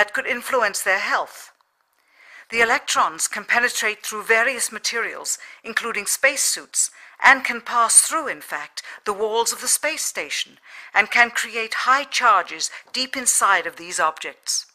that could influence their health. The electrons can penetrate through various materials, including spacesuits, and can pass through, in fact, the walls of the space station, and can create high charges deep inside of these objects.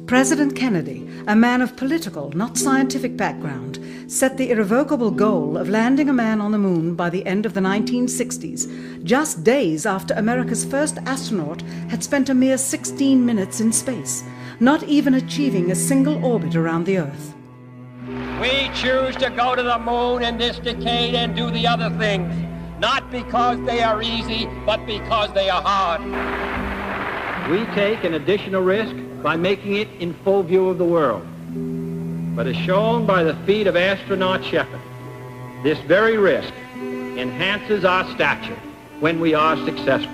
President Kennedy, a man of political, not scientific background, set the irrevocable goal of landing a man on the moon by the end of the 1960s, just days after America's first astronaut had spent a mere 16 minutes in space, not even achieving a single orbit around the Earth. We choose to go to the moon in this decade and do the other things, not because they are easy, but because they are hard. We take an additional risk by making it in full view of the world. But as shown by the feat of astronaut Shepard, this very risk enhances our stature when we are successful.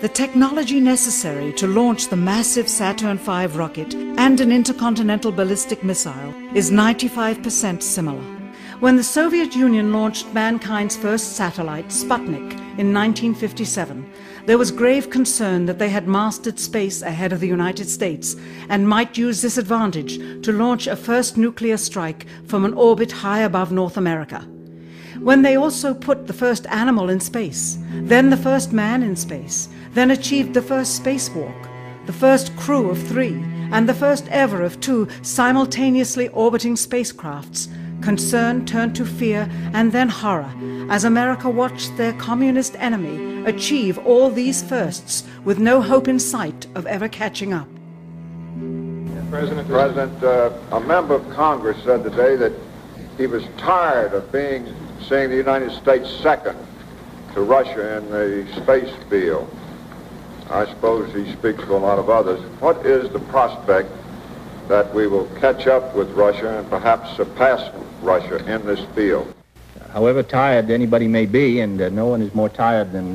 The technology necessary to launch the massive Saturn V rocket and an intercontinental ballistic missile is 95% similar. When the Soviet Union launched mankind's first satellite, Sputnik, in 1957, there was grave concern that they had mastered space ahead of the United States and might use this advantage to launch a first nuclear strike from an orbit high above North America. When they also put the first animal in space, then the first man in space, then achieved the first spacewalk, the first crew of 3, and the first ever of 2 simultaneously orbiting spacecrafts, concern turned to fear and then horror as America watched their communist enemy achieve all these firsts with no hope in sight of ever catching up. President, a member of Congress said today that he was tired of seeing the United States second to Russia in the space field. I suppose he speaks for a lot of others. What is the prospect that we will catch up with Russia and perhaps surpass Russia in this field? However tired anybody may be, and no one is more tired than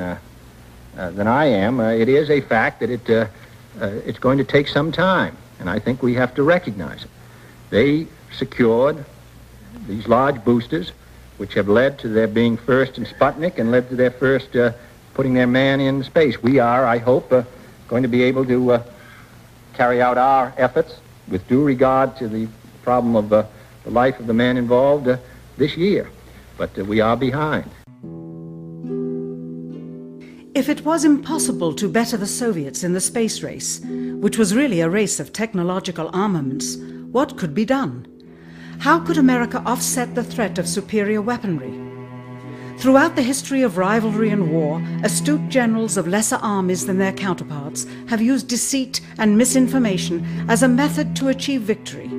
I am, it is a fact that it's going to take some time, and I think we have to recognize it. They secured these large boosters, which have led to their being first in Sputnik and led to their first putting their man in space. We are, I hope, going to be able to carry out our efforts with due regard to the problem of the life of the man involved this year. But we are behind. If it was impossible to better the Soviets in the space race, which was really a race of technological armaments, what could be done? How could America offset the threat of superior weaponry? Throughout the history of rivalry and war, astute generals of lesser armies than their counterparts have used deceit and misinformation as a method to achieve victory.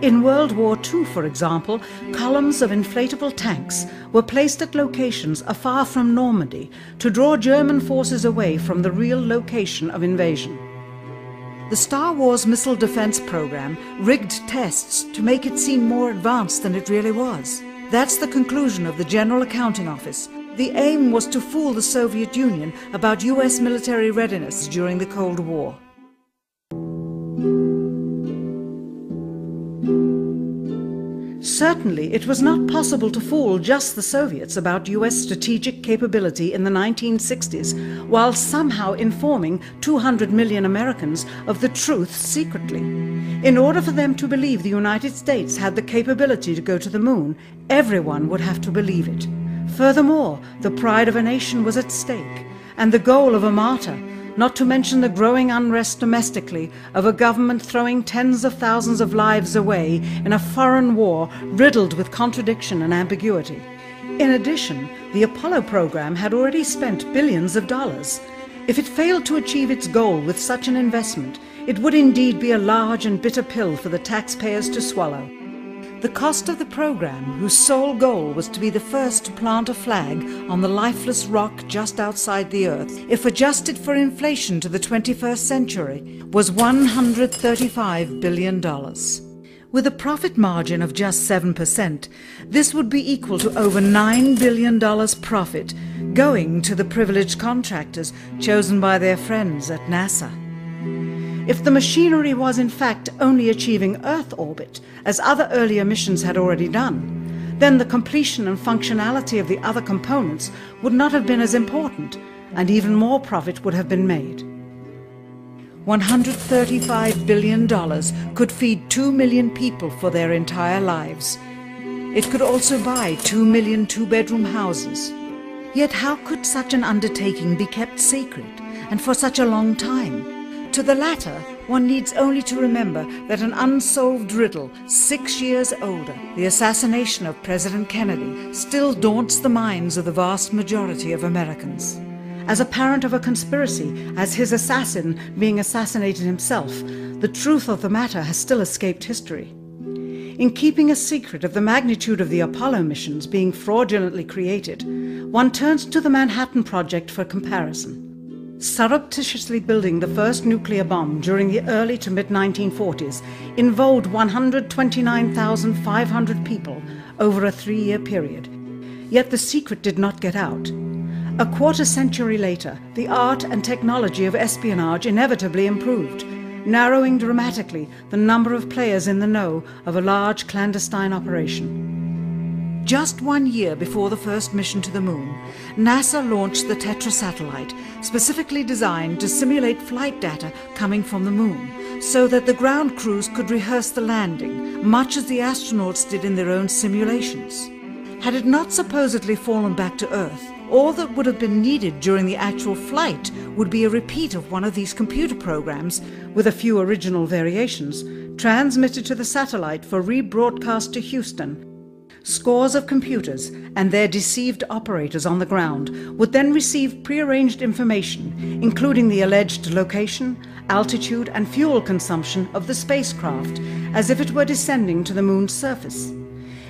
In World War II, for example, columns of inflatable tanks were placed at locations afar from Normandy to draw German forces away from the real location of invasion. The Star Wars missile defense program rigged tests to make it seem more advanced than it really was. That's the conclusion of the General Accounting Office. The aim was to fool the Soviet Union about US military readiness during the Cold War. Certainly, it was not possible to fool just the Soviets about US strategic capability in the 1960s, while somehow informing 200 million Americans of the truth secretly. In order for them to believe the United States had the capability to go to the moon, everyone would have to believe it. Furthermore, the pride of a nation was at stake, and the goal of a martyr, not to mention the growing unrest domestically of a government throwing tens of thousands of lives away in a foreign war riddled with contradiction and ambiguity. In addition, the Apollo program had already spent billions of dollars. If it failed to achieve its goal with such an investment, it would indeed be a large and bitter pill for the taxpayers to swallow. The cost of the program, whose sole goal was to be the first to plant a flag on the lifeless rock just outside the Earth, if adjusted for inflation to the 21st century, was $135 billion. With a profit margin of just 7%, this would be equal to over $9 billion profit going to the privileged contractors chosen by their friends at NASA. If the machinery was in fact only achieving Earth orbit, as other earlier missions had already done, then the completion and functionality of the other components would not have been as important, and even more profit would have been made. $135 billion could feed 2 million people for their entire lives. It could also buy 2 million two-bedroom houses. Yet how could such an undertaking be kept sacred, and for such a long time? To the latter, one needs only to remember that an unsolved riddle 6 years older, the assassination of President Kennedy, still daunts the minds of the vast majority of Americans. As a parent of a conspiracy, as his assassin being assassinated himself, the truth of the matter has still escaped history. In keeping a secret of the magnitude of the Apollo missions being fraudulently created, one turns to the Manhattan Project for comparison. Surreptitiously building the first nuclear bomb during the early to mid-1940s involved 129,500 people over a 3-year period. Yet the secret did not get out. A quarter century later, the art and technology of espionage inevitably improved, narrowing dramatically the number of players in the know of a large clandestine operation. Just 1 year before the first mission to the moon, NASA launched the Tetra satellite, specifically designed to simulate flight data coming from the moon, so that the ground crews could rehearse the landing, much as the astronauts did in their own simulations. Had it not supposedly fallen back to Earth, all that would have been needed during the actual flight would be a repeat of one of these computer programs, with a few original variations, transmitted to the satellite for rebroadcast to Houston. Scores of computers and their deceived operators on the ground would then receive prearranged information, including the alleged location, altitude and fuel consumption of the spacecraft, as if it were descending to the moon's surface.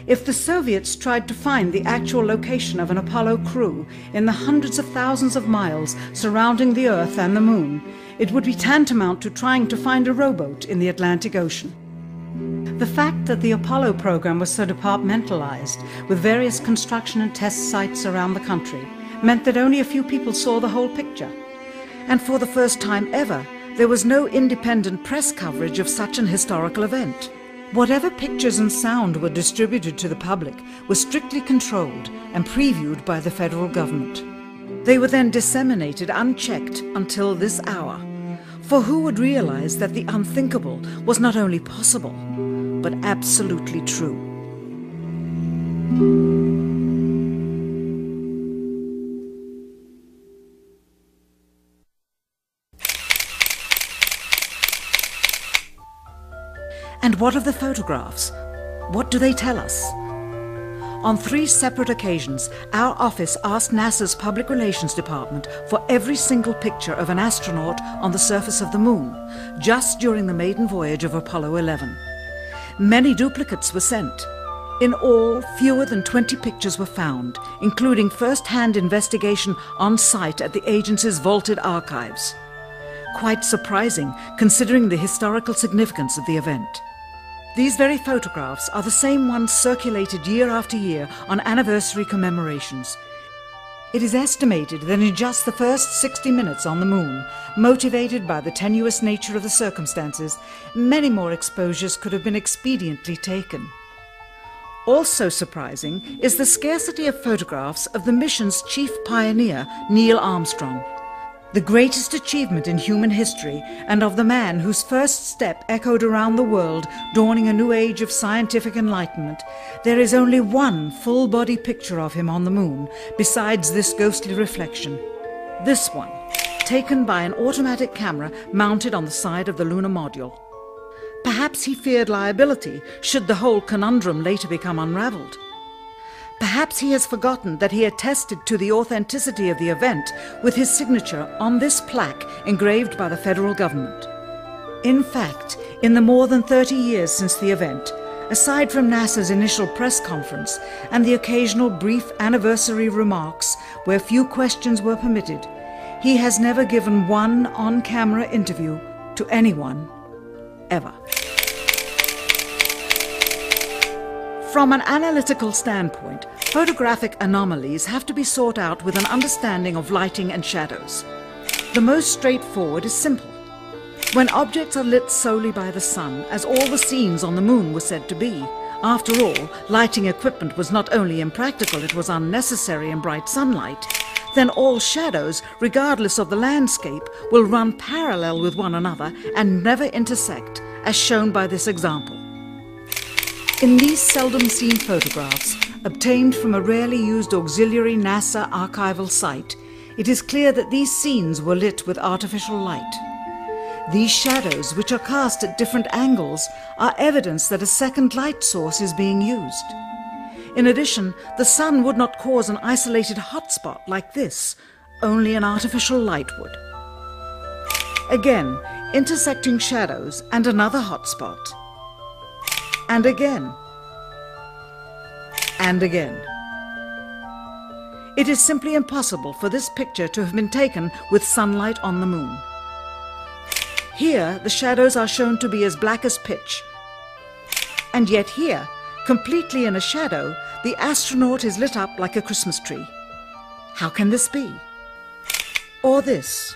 If the Soviets tried to find the actual location of an Apollo crew in the hundreds of thousands of miles surrounding the Earth and the Moon, it would be tantamount to trying to find a rowboat in the Atlantic Ocean. The fact that the Apollo program was so departmentalized, with various construction and test sites around the country, meant that only a few people saw the whole picture. And for the first time ever, there was no independent press coverage of such an historical event. Whatever pictures and sound were distributed to the public were strictly controlled and previewed by the federal government. They were then disseminated unchecked until this hour. For who would realize that the unthinkable was not only possible, but absolutely true? And what of the photographs? What do they tell us? On 3 separate occasions, our office asked NASA's Public Relations Department for every single picture of an astronaut on the surface of the moon, just during the maiden voyage of Apollo 11. Many duplicates were sent. In all, fewer than 20 pictures were found, including first-hand investigation on site at the agency's vaulted archives. Quite surprising, considering the historical significance of the event. These very photographs are the same ones circulated year after year on anniversary commemorations. It is estimated that in just the first 60 minutes on the moon, motivated by the tenuous nature of the circumstances, many more exposures could have been expediently taken. Also surprising is the scarcity of photographs of the mission's chief pioneer, Neil Armstrong. The greatest achievement in human history, and of the man whose first step echoed around the world, dawning a new age of scientific enlightenment, there is only one full-body picture of him on the moon, besides this ghostly reflection. This one, taken by an automatic camera mounted on the side of the lunar module. Perhaps he feared liability should the whole conundrum later become unraveled. Perhaps he has forgotten that he attested to the authenticity of the event with his signature on this plaque engraved by the federal government. In fact, in the more than 30 years since the event, aside from NASA's initial press conference and the occasional brief anniversary remarks where few questions were permitted, he has never given one on-camera interview to anyone, ever. From an analytical standpoint, photographic anomalies have to be sought out with an understanding of lighting and shadows. The most straightforward is simple. When objects are lit solely by the sun, as all the scenes on the moon were said to be, after all, lighting equipment was not only impractical, it was unnecessary in bright sunlight, then all shadows, regardless of the landscape, will run parallel with one another and never intersect, as shown by this example. In these seldom seen photographs, obtained from a rarely used auxiliary NASA archival site, it is clear that these scenes were lit with artificial light. These shadows, which are cast at different angles, are evidence that a second light source is being used. In addition, the sun would not cause an isolated hotspot like this, only an artificial light would. Again, intersecting shadows and another hotspot. And again. And again. It is simply impossible for this picture to have been taken with sunlight on the moon. Here, the shadows are shown to be as black as pitch. And yet here, completely in a shadow, the astronaut is lit up like a Christmas tree. How can this be? Or this,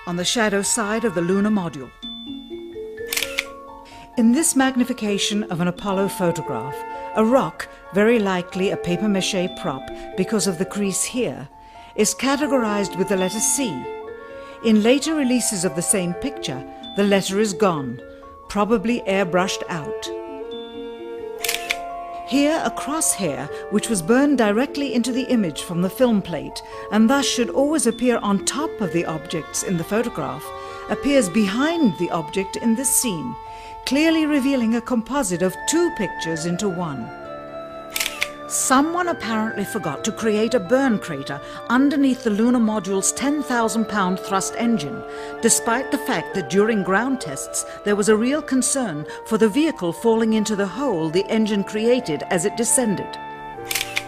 on the shadow side of the lunar module. In this magnification of an Apollo photograph, a rock, very likely a papier-mâché prop because of the crease here, is categorized with the letter C. In later releases of the same picture, the letter is gone, probably airbrushed out. Here a crosshair, which was burned directly into the image from the film plate and thus should always appear on top of the objects in the photograph, appears behind the object in this scene, clearly revealing a composite of two pictures into one. Someone apparently forgot to create a burn crater underneath the lunar module's 10,000-pound thrust engine, despite the fact that during ground tests there was a real concern for the vehicle falling into the hole the engine created as it descended.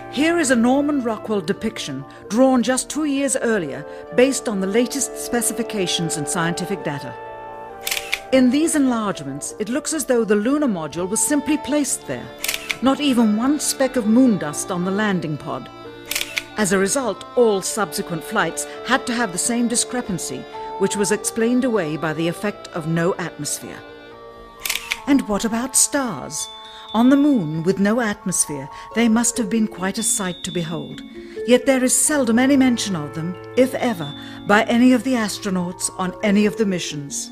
Here is a Norman Rockwell depiction drawn just 2 years earlier based on the latest specifications and scientific data. In these enlargements, it looks as though the lunar module was simply placed there. Not even one speck of moon dust on the landing pod. As a result, all subsequent flights had to have the same discrepancy, which was explained away by the effect of no atmosphere. And what about stars? On the moon, with no atmosphere, they must have been quite a sight to behold. Yet there is seldom any mention of them, if ever, by any of the astronauts on any of the missions.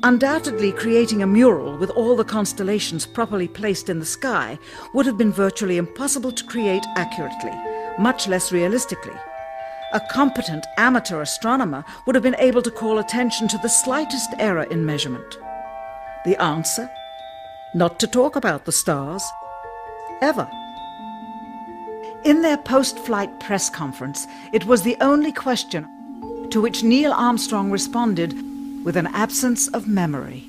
Undoubtedly, creating a mural with all the constellations properly placed in the sky would have been virtually impossible to create accurately, much less realistically. A competent amateur astronomer would have been able to call attention to the slightest error in measurement. The answer? Not to talk about the stars. Ever. In their post-flight press conference, it was the only question to which Neil Armstrong responded with an absence of memory.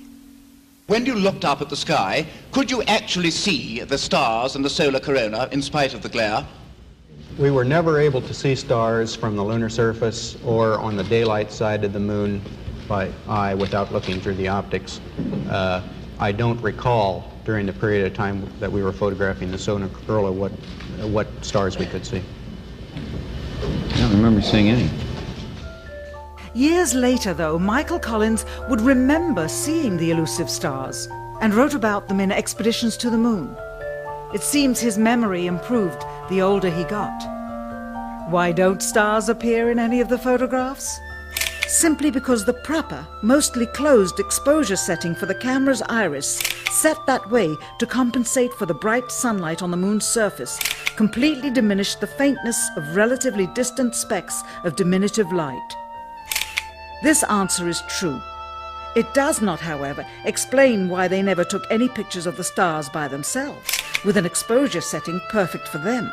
When you looked up at the sky, could you actually see the stars and the solar corona in spite of the glare? We were never able to see stars from the lunar surface or on the daylight side of the moon by eye without looking through the optics. I don't recall during the period of time that we were photographing the solar corona what stars we could see. I don't remember seeing any. Years later, though, Michael Collins would remember seeing the elusive stars and wrote about them in Expeditions to the Moon. It seems his memory improved the older he got. Why don't stars appear in any of the photographs? Simply because the proper, mostly closed exposure setting for the camera's iris, set that way to compensate for the bright sunlight on the moon's surface, completely diminished the faintness of relatively distant specks of diminutive light. This answer is true. It does not, however, explain why they never took any pictures of the stars by themselves, with an exposure setting perfect for them.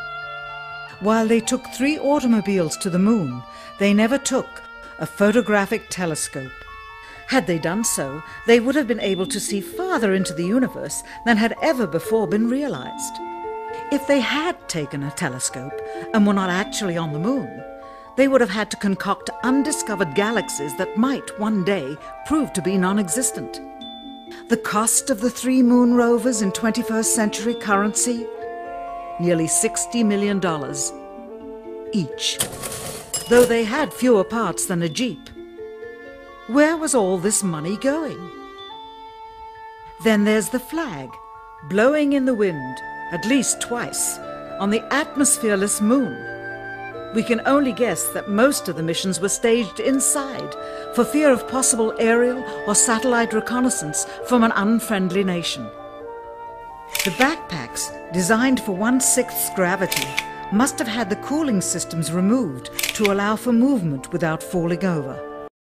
While they took 3 automobiles to the moon, they never took a photographic telescope. Had they done so, they would have been able to see farther into the universe than had ever before been realized. If they had taken a telescope and were not actually on the moon, they would have had to concoct undiscovered galaxies that might one day prove to be non-existent. The cost of the 3 moon rovers in 21st century currency? Nearly $60 million each, though they had fewer parts than a Jeep. Where was all this money going? Then there's the flag, blowing in the wind, at least twice, on the atmosphereless moon. We can only guess that most of the missions were staged inside for fear of possible aerial or satellite reconnaissance from an unfriendly nation. The backpacks, designed for 1/6 gravity, must have had the cooling systems removed to allow for movement without falling over.